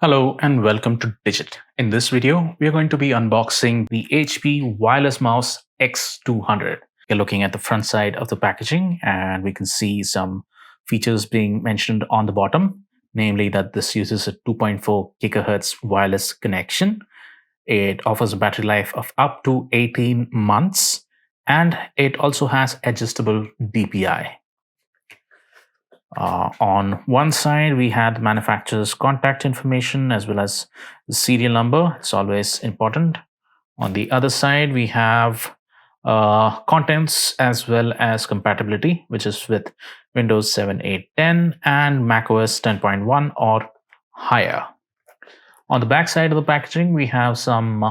Hello and welcome to Digit. In this video, we are going to be unboxing the HP Wireless Mouse X200. We're looking at the front side of the packaging and we can see some features being mentioned on the bottom, namely that this uses a 2.4 gigahertz wireless connection. It offers a battery life of up to 18 months and it also has adjustable DPI. On one side, we had the manufacturer's contact information as well as the serial number. It's always important. On the other side, we have contents as well as compatibility, which is with Windows 7, 8, 10 and macOS 10.1 or higher. On the back side of the packaging, we have some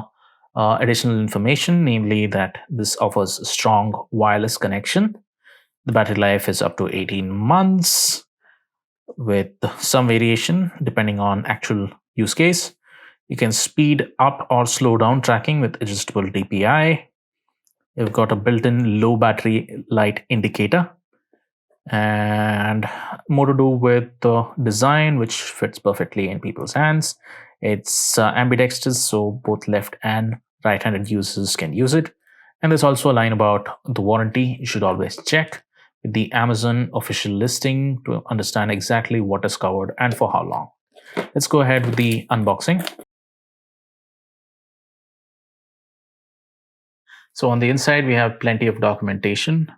additional information, namely that this offers a strong wireless connection. The battery life is up to 18 months with some variation depending on actual use case. You can speed up or slow down tracking with adjustable DPI. You've got a built-in low battery light indicator and more to do with the design, which fits perfectly in people's hands. It's ambidextrous, so both left and right-handed users can use it. And there's also a line about the warranty. You should always check with the Amazon official listing to understand exactly what is covered and for how long. Let's go ahead with the unboxing. So on the inside, we have plenty of documentation.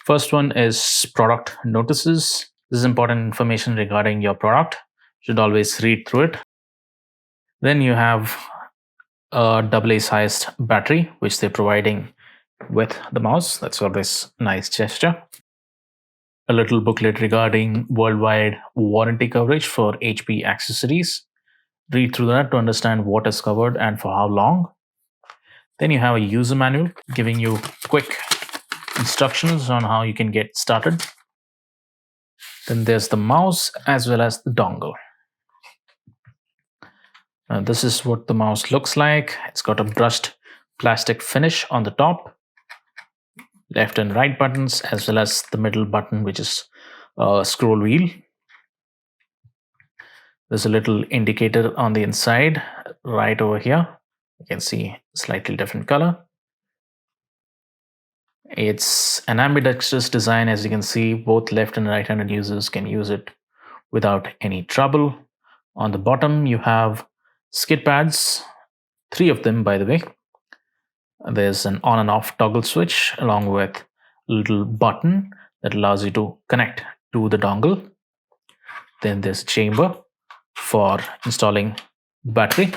First one is product notices. This is important information regarding your product. You should always read through it. Then you have a AA sized battery, which they're providing with the mouse. That's always a nice gesture. A little booklet regarding worldwide warranty coverage for HP accessories. Read through that to understand what is covered and for how long. Then you have a user manual giving you quick instructions on how you can get started. Then there's the mouse as well as the dongle. Now, this is what the mouse looks like. It's got a brushed plastic finish on the top. Left and right buttons as well as the middle button, which is a scroll wheel. There's a little indicator on the inside right over here. You can see slightly different color. It's an ambidextrous design. As you can see, both left and right-handed users can use it without any trouble. On the bottom, you have skid pads, 3 of them by the way. There's an on and off toggle switch along with a little button that allows you to connect to the dongle. Then there's a chamber for installing battery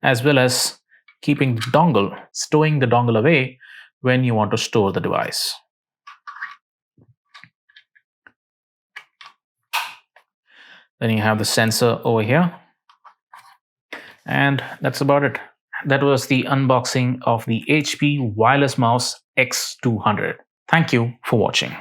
as well as keeping the dongle, stowing the dongle away when you want to store the device. Then you have the sensor over here. And that's about it. That was the unboxing of the HP Wireless Mouse X200. Thank you for watching.